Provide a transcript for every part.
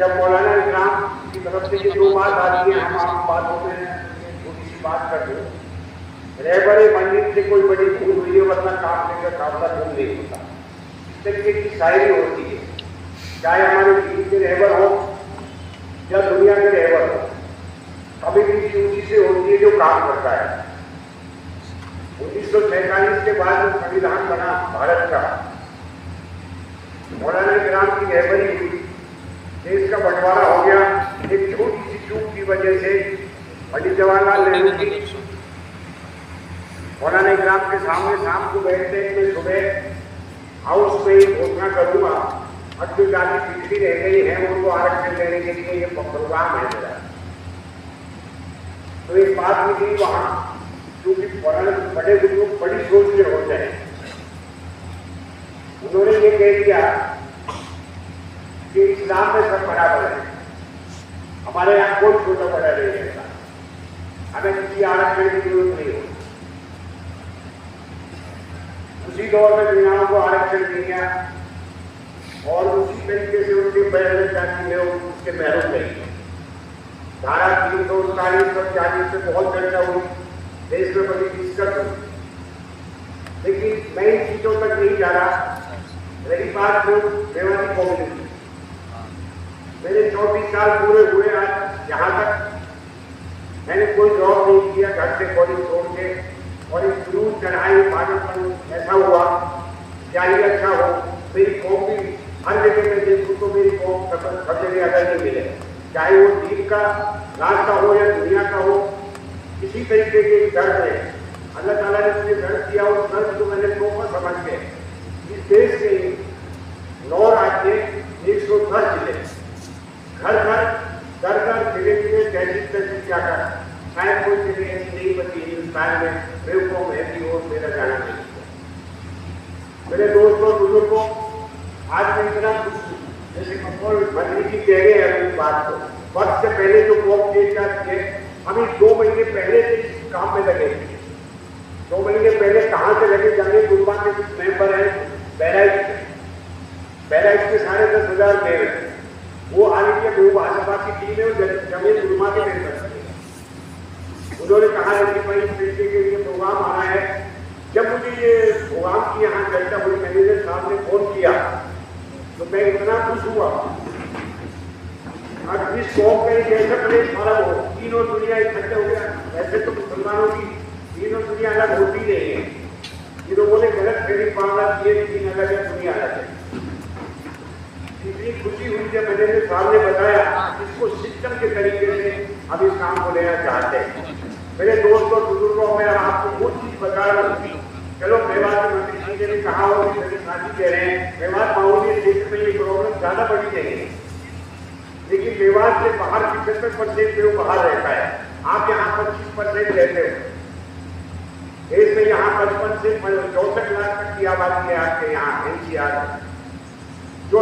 जब मौलाना इकराम की तरफ से ये दो बात आती है, हम आप बातों में छोटी सी बात कर दो। रहबरे मंदिर से कोई बड़ी भूल हुई है, वरना काम लेकर काफला भूल नहीं होता। इस तरीके की शायरी होती है, चाहे हमारे दीन के रहबर हो या दुनिया के रहबर हो, कभी भी उसी से होती है जो काम करता है। 1947 के बाद जो संविधान बना भारत का, मौलाना इकराम की रहबरी हुई, देश का बंटवारा हो गया। एक छोटी सी चूक की वजह से पंडित जवाहरलाल नेहरू की मौलाना इकराम के सामने शाम को बैठते हैं, मैं सुबह हाउस में घोषणा करूंगा और जो जाति पिछड़ी रह गई है उनको आरक्षण देने के लिए ये प्रोग्राम है मेरा। तो एक बात निकली वहां, क्योंकि बड़े बुजुर्ग बड़ी सोच के होते हैं, उन्होंने ये कह दिया कि इस्लाम में सब बराबर है, हमारे यहाँ कोई छोटा बड़ा नहीं रहता, हमें किसी आरक्षण की जरूरत नहीं होती। उसी दौर में महिलाओं को आरक्षण दिया और उसी तरीके से उनके पहले जाति में उसके महरूम नहीं। धारा 339 और 40 में बहुत चर्चा हुई, देश में बड़ी दिक्कत हुई, लेकिन मैं इन चीजों तक नहीं जा रहा। रही बात जो मेवाती कम्युनिटी, मेरे 34 साल पूरे हुए आज, यहाँ तक मैंने कोई जॉब नहीं किया, घर से कॉलेज छोड़ के, और एक जुनून चढ़ाई पागलपन ऐसा हुआ, क्या ही अच्छा हो। मेरी कौम भी हर जगह में देखूँ तो मेरी कौम सब जगह अगर नहीं मिले, चाहे वो दीन का रास्ता हो या दुनिया का हो, किसी तरीके के दर्द है। अल्लाह ताला ने मुझे दर्द दिया, उस दर्द को मैंने तोहफा समझ के इस देश के 9 राज्य 110 जिले, घर घर दर जिले में तहसील क्या कर, शायद कोई जिले ऐसी नहीं बची हिंदुस्तान में बेवकूफ है कि और मेरा जाना नहीं। मेरे दोस्तों बुजुर्गों, आज मैं इतना खुश हूँ, जैसे कपूर मंत्री जी कह रहे हैं इस बात को, वक्त से पहले जो कौम देश का थे, अभी 2 महीने पहले से इस काम में लगे। 2 महीने पहले कहाँ से लगे जाने, गुलबा के कुछ मेंबर हैं बहराइच के 10,500 दे रहे, वो आने के बहुभाषा की टीम है, जमीन गुलमा के मेंबर। उन्होंने कहा है कि भाई इस तरीके के लिए प्रोग्राम आना है। जब मुझे ये प्रोग्राम की यहाँ चर्चा हुई, मैनेजर साहब ने फोन किया तो मैं इतना खुश हुआ। अब जिस कौम का एक ऐसा प्लेस फर्क हो, तीनों दुनिया इकट्ठे हो गया। वैसे तो मुसलमानों की तीनों दुनिया अलग होती नहीं है, ये लोगों ने गलत फेरी पाला, ये तीन अलग है, दुनिया अलग है। इतनी खुशी हुई जब मैनेजर साहब ने बताया इसको सिस्टम के तरीके से हम इस काम को लेना चाहते हैं। मेरे दोस्तों बुजुर्गों, मैं आपको वो चीज बता रहा हूँ। चलो मेवात मंत्री जी ने कहा हो, मेरे साथी कह रहे हैं मेवात माहौली क्षेत्र में ये प्रॉब्लम ज्यादा बड़ी नहीं है, लेकिन मेवात से बाहर 75% पे वो बाहर रहता है। आप यहाँ 25% रहते हो। देश में यहाँ 55 से 64 लाख तक की आबादी है आपके यहाँ एनसीआर, जो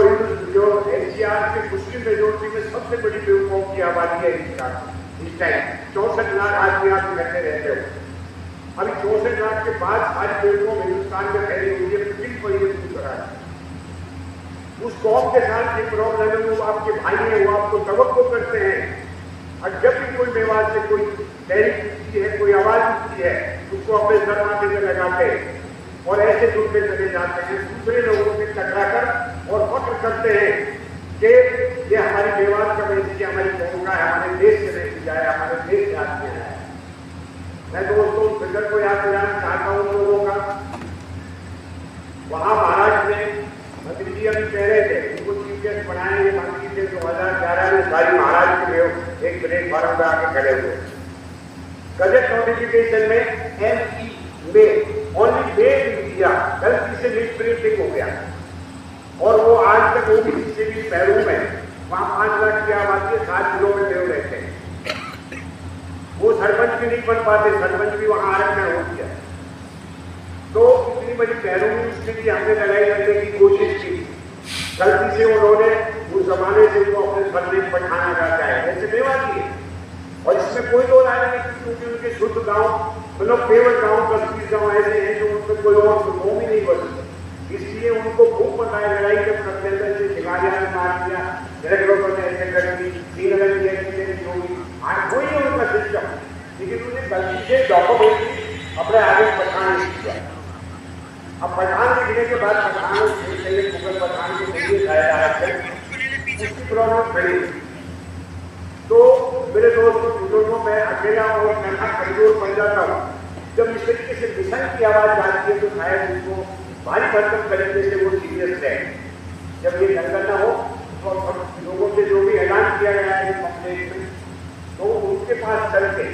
एनसीआर के मुस्लिम मेजोरिटी में सबसे बड़ी बेवकूफ की आबादी है इस टाइम। 64 लाख आदमी आप रहते रहते हो। अभी 64 लाख के बाद सारी बेवकूफ हिंदुस्तान में फैली हुई है, फिर परिवर्तन शुरू करा है। उस कौम के साथ एक प्रॉब्लम है, वो आपके भाई है, वो आपको तवक्को करते हैं, और जब भी कोई मेवात से कोई तहरीक उठती है, कोई आवाज उठती है, उसको अपने सर माथे में लगाते हैं और ऐसे जुड़ते चले जाते हैं, दूसरे लोगों से टकराकर और फख्र करते हैं कि ये हमारी मेवात का मैसेज, हमारी कौम का है, हमारे देश से मैसेज आया, हमारे देश से आदमी आया। मैं दोस्तों फिगर को याद दिलाना चाहता हूँ लोगों का। वहां महाराष्ट्र में मंत्री जी अभी कह रहे थे, उनको चीफ गेस्ट बनाए मंत्री थे 2011 में, सारी महाराष्ट्र में एक प्लेटफॉर्म पर आके खड़े हुए। गजट नोटिफिकेशन में एमई में ओनली डेट दिया, गलती से मिस प्रिंटिंग हो गया और वो आज तक ओबीसी से भी महरूम है। वहां 5 लाख की आबादी है, 7 जिलों में देव रहते हैं, वो सरपंच भी नहीं बन पाते, सरपंच भी वहां आरक्षण हो गया। तो इतनी बड़ी महरूमी उसके लिए हमने लड़ाई करने की कोशिश की। गलती से उन्होंने उस जमाने से वो अपने बदले बैठाना चाहता है, ऐसे मेवाती है। और इसमें कोई दो राय नहीं, क्योंकि उनके शुद्ध गांव मतलब केवल गांव 10-20 गांव ऐसे हैं जो उनमें कोई और कौम ही नहीं बची। इसलिए उनको खूब पता है लड़ाई जब करते थे शिकारिया ने मार दिया, ग्रेगरों ने ऐसे कर दी, श्रीनगर की ऐसी होगी, आज वही है उनका सिस्टम। लेकिन उन्हें गलती से डॉक्यूमेंट अपने आगे पठान लिख दिया। अब पठान लिखने के बाद पठानों से मुगल पठान के जरिए लाया है, उसकी प्रॉब्लम खड़ी। तो मेरे दोस्तों बुजुर्गों में अकेला और नन्हा कमजोर बन जाता हूँ। जब इस तरीके से मिशन की आवाज आती है तो शायद उनको भारी भरकम तरीके से वो सीरियस है। जब ये दंगल न हो तो लोगों से जो भी ऐलान किया गया है देश में, तो उनके पास चल के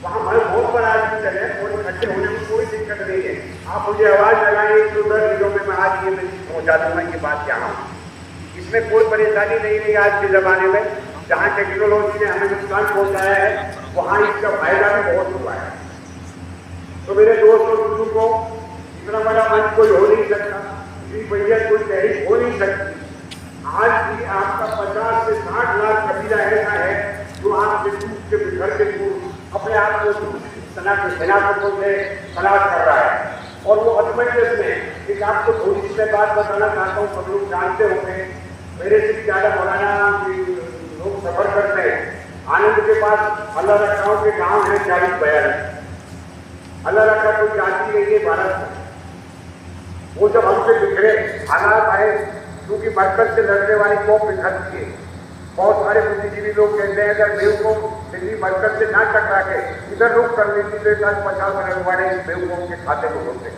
वहाँ हमारे बहुत बड़ा आदमी चले और इकट्ठे होने में कोई दिक्कत नहीं है। आप मुझे आवाज लगाएं 110 जिलों में, मैं आज ये मैसेज पहुँचा दूंगा ये बात यहाँ। इसमें कोई परेशानी नहीं रही आज के ज़माने में। जहाँ टेक्नोलॉजी ने हमें नुकसान पहुँचाया है वहाँ इसका फायदा भी बहुत हुआ है। तो मेरे दोस्त और बुजुर्गों, इतना बड़ा मंच कोई हो नहीं सकता, इतनी बढ़िया कोई तहरीक हो नहीं सकती। आज भी आपका 50 से 60 लाख कबीला ऐसा है जो आपके टूट के बिखर के अपने आप को सेनापतियों से तलाश कर रहा है। और वो असमंजस में एक आपको थोड़ी सी मैं बात बताना चाहता हूँ, सब लोग जानते होंगे, मेरे से भी ज़्यादा मौलाना लोग सफर करते हैं। आनंद के पास अल्लाह रखाओं के गांव है 40-42। अल्लाह रखा कोई जाति नहीं है भारत में। वो जब हमसे बिखरे हालात आए, क्योंकि मरकज से लड़ने वाली कौम बिखरती है। बहुत सारे बुद्धिजीवी लोग कहते हैं अगर बेवकूफ दिल्ली मरकज से ना टकरा के इधर रुक कर लेती तो 50 मिनट वाले इस बेवकूफ के खाते में होते।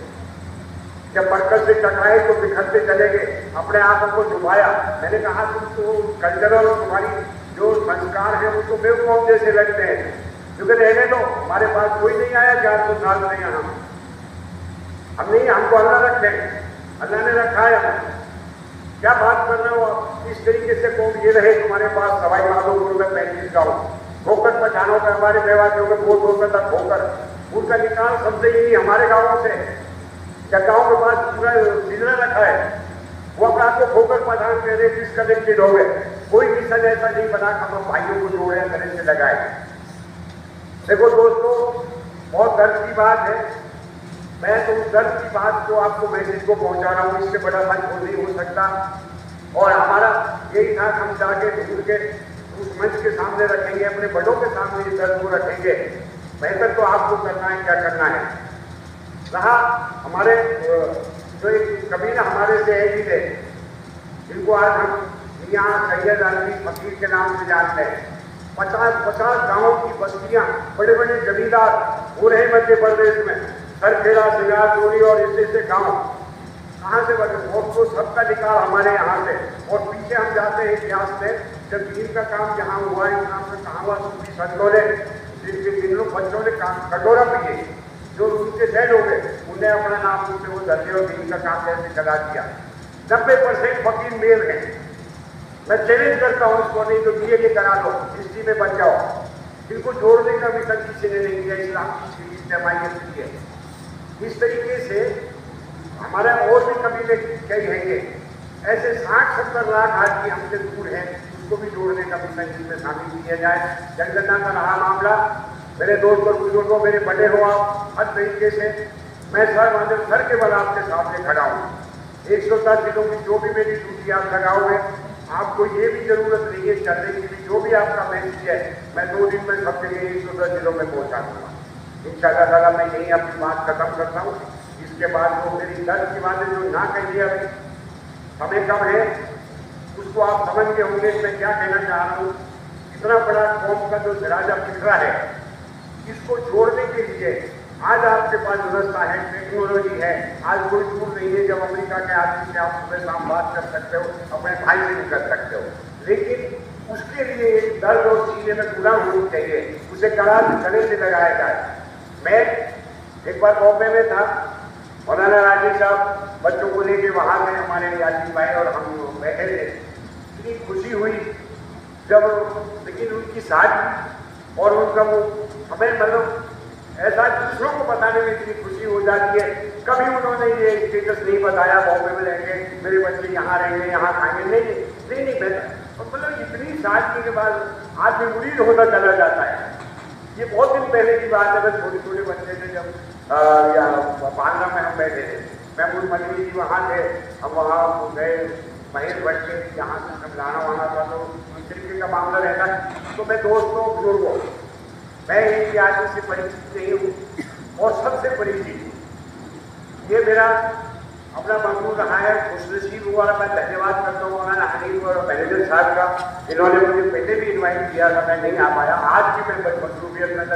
जब मरकज से टकराए तो बिखरते चले गए, अपने आप को डुबाया। मैंने कहा तुम तो कल्चर और तुम्हारी जो संस्कार है वो तो बेवकूफ जैसे लगते हैं, क्योंकि रहने दो, हमारे पास कोई नहीं आया 400 साल में यहाँ। हम नहीं, हमको अल्लाह रखे, अल्लाह ने रखा है हमें। क्या बात कर रहे हो आप? इस तरीके से कौन ये रहे तुम्हारे पास सवाई माधोपुर में 35 गाँव ठोकर पठानों पर हमारे मेवातियों में बहुत होकर तक ठोकर उनका निकाल सबसे यही हमारे गाँवों से। क्या गाँव के पास पूरा जिला रखा है, वो अपने आपको ठोकर पठान कह रहे डिस्कनेक्टेड हो गए। कोई मिशन ऐसा नहीं बना हम भाइयों को जोड़े गले से लगाए। देखो दोस्तों, बहुत दर्द की बात है। मैं तो उस दर्द की बात को आपको मैसेज को पहुंचा रहा हूँ, इससे बड़ा मंच हो नहीं हो सकता। और हमारा यही था, हम जाके ढूंढ के उस मंच के सामने रखेंगे, अपने बड़ों के सामने इस दर्द को रखेंगे। बेहतर तो आपको करना है, क्या करना है। रहा हमारे जो एक कबीला हमारे से है ही है, जिनको आज हम यहाँ सैयद आलमी फकीर के नाम से जानते हैं। 50 गाँवों की बस्तियाँ, बड़े बड़े जमींदार हो रहे मध्य प्रदेश में, सरखेड़ा, सिंगार, चोरी और ऐसे गाँव कहाँ से बने, और तो सबका निकाल हमारे यहाँ से। और पीछे हम जाते हैं इतिहास से, जब दीन का काम जहाँ हुआ है, नाम से कहाँ हुआ, सूफी संतों ने, जिन लोग बच्चों ने कटोरा पिए, जो उनके डेड हो गए, उन्हें अपना नाम उनसे वो धरने और दीन का काम कैसे चला दिया। 90% फकीर मेल है। मैं चैलेंज करता हूँ इसको, नहीं तो बीए के करा लो, हिस्ट्री में बच जाओ। इनको जोड़ने का भी किसी ने नहीं किया, इस्लाम की जमायत की है। इस तरीके से हमारा और भी कबीले कई हैंगे, ऐसे 60-70 लाख आदमी हमसे दूर हैं, उसको भी जोड़ने का मिशन इसमें शामिल किया जाए। जनगणना का रहा मामला, मेरे दोस्त और बुजुर्गों, मेरे बड़े हो आप, हर तरीके से मैं सर के बल आपके सामने खड़ा हूँ। 110 जिलों की जो भी मेरी ड्यूटी आप लगाओगे, आपको ये भी जरूरत नहीं है चलने की भी, जो भी आपका मैसेज है मैं 2 दिन में सब जगह 110 जिलों में पहुँचा दूँगा इंशाअल्लाह ताला। मैं यही अपनी बात खत्म करता हूँ। इसके बाद वो मेरी दर्द की बातें जो ना कही अभी समय कम है, उसको आप समझ के होंगे मैं क्या कहना चाह रहा हूँ। इतना बड़ा कौम का जो दराजा बिखरा है, इसको जोड़ने के लिए आज आपके पास व्यवस्था है, टेक्नोलॉजी है। आज कोई दूर नहीं है जब अमेरिका के आदमी से आप सुबह शाम बात कर सकते हो, अपने भाई से भी कर सकते हो। लेकिन उसके लिए एक दर्द और सीने में गुना होनी चाहिए, उसे गले से लगाया जाए। मैं एक बार बॉम्बे में था, मौलाना राजी साहब बच्चों को लेके वहाँ गए, हमारे यासीन भाई और हम बैठे थे। इतनी खुशी हुई जब, लेकिन उनकी शादी और उनका वो हमें मतलब ऐसा दूसरों को बताने में इतनी खुशी हो जाती है। कभी उन्होंने ये स्टेटस नहीं बताया बॉम्बे में रहेंगे, मेरे बच्चे यहाँ रहेंगे, यहाँ खाएंगे, नहीं बेहतर। मतलब इतनी शादी के बाद आदमी मुरीद होता चला जाता है। ये बहुत दिन पहले की बात है, बस छोटे छोटे बच्चे थे जब या बांद्रा में हम बैठे थे। महमूद मदनी जी वहाँ थे, हम वहाँ गए महेश भट्ट के यहाँ से सब लाना वाना था, तो इस तरीके का मामला रहता है। तो मैं दोस्तों बुजुर्गों, मैं इनकी आदमी से परिचित नहीं हूँ, और सबसे बड़ी चीज ये मेरा अपना मजबूर रहा है, खुशनसीब हुआ। मैं धन्यवाद करता हूँ मौलाना हनीफ और मैनेजर साहब का, इन्होंने मुझे पहले भी इन्वाइट किया था, मैं नहीं आ पाया। आज की मैं मसरूफियत में